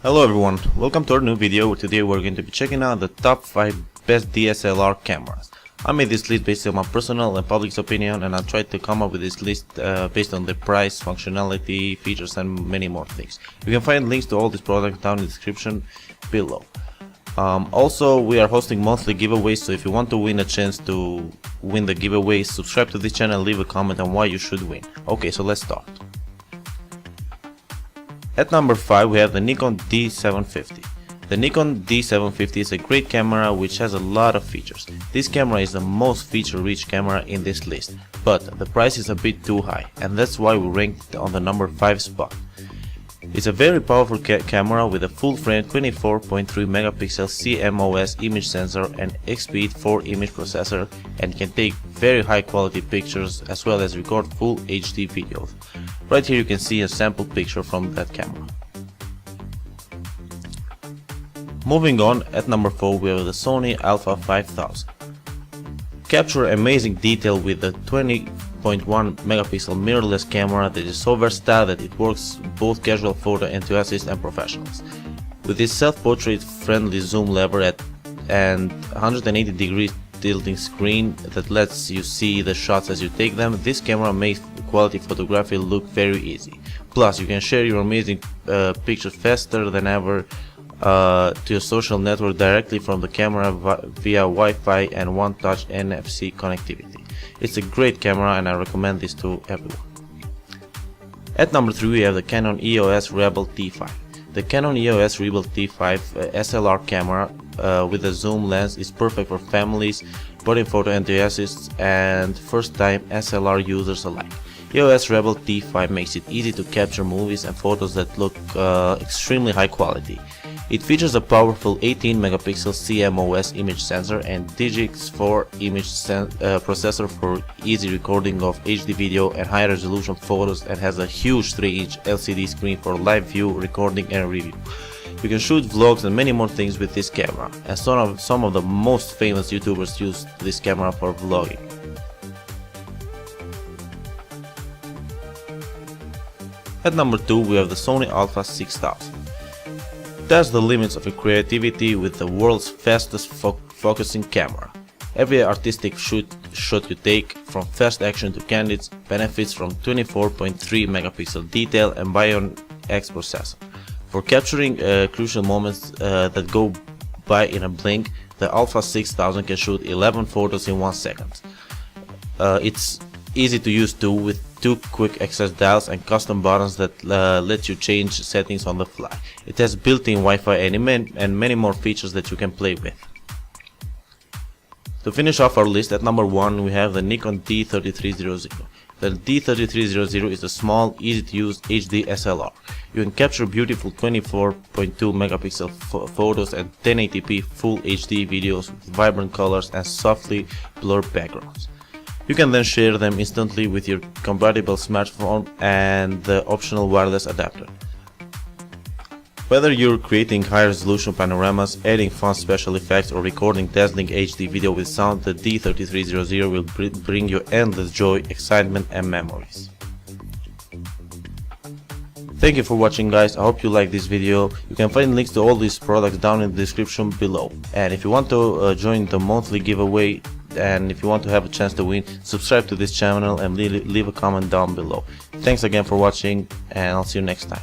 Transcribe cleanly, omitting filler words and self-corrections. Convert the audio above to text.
Hello everyone, welcome to our new video. Today we're going to be checking out the top 5 best DSLR cameras. I made this list based on my personal and public's opinion, and I tried to come up with this list based on the price, functionality, features and many more things. You can find links to all these products down in the description below. Also, we are hosting monthly giveaways, so if you want to win a chance to win the giveaways, subscribe to this channel and leave a comment on why you should win. Okay, so let's start. At number 5 we have the Nikon D750. The Nikon D750 is a great camera which has a lot of features. This camera is the most feature-rich camera in this list, but the price is a bit too high, and that's why we ranked it on the number 5 spot. It's a very powerful camera with a full-frame 24.3 megapixel CMOS image sensor and X-Speed 4 image processor, and can take very high quality pictures as well as record full HD videos. Right here you can see a sample picture from that camera. Moving on, at number 4 we have the Sony Alpha 5000. Capture amazing detail with the 20.1 megapixel mirrorless camera that is so versatile that it works both casual photo enthusiasts and professionals. With this self-portrait friendly zoom lever and 180 degrees tilting screen that lets you see the shots as you take them, this camera makes quality photography look very easy. Plus you can share your amazing pictures faster than ever to your social network directly from the camera via Wi-Fi and one-touch NFC connectivity. It's a great camera and I recommend this to everyone. At number 3 we have the Canon EOS Rebel T5. The Canon EOS Rebel T5 SLR camera with a zoom lens is perfect for families, body photo enthusiasts and first-time SLR users alike. EOS Rebel T5 makes it easy to capture movies and photos that look extremely high quality. It features a powerful 18 megapixel CMOS image sensor and Digix 4 image processor for easy recording of HD video and high resolution photos, and has a huge 3-inch LCD screen for live view, recording and review. You can shoot vlogs and many more things with this camera, and some of the most famous YouTubers use this camera for vlogging. At number 2 we have the Sony Alpha 6000. Test the limits of your creativity with the world's fastest focusing camera. Every artistic shot you take, from fast action to candids, benefits from 24.3 megapixel detail and Bion X processor. For capturing crucial moments that go by in a blink, the Alpha 6000 can shoot 11 photos in 1 second. It's easy to use too, with 2 quick access dials and custom buttons that let you change settings on the fly. It has built-in Wi-Fi and many more features that you can play with. To finish off our list, at number 1 we have the Nikon D3300. The D3300 is a small, easy to use HD SLR. You can capture beautiful 24.2 megapixel photos and 1080p full HD videos with vibrant colors and softly blurred backgrounds. You can then share them instantly with your compatible smartphone and the optional wireless adapter. Whether you're creating high-resolution panoramas, adding fun special effects or recording dazzling HD video with sound, the D3300 will bring you endless joy, excitement and memories. Thank you for watching guys, I hope you like this video. You can find links to all these products down in the description below. And if you want to join the monthly giveaway, and if you want to have a chance to win, subscribe to this channel and leave a comment down below. Thanks again for watching, and I'll see you next time.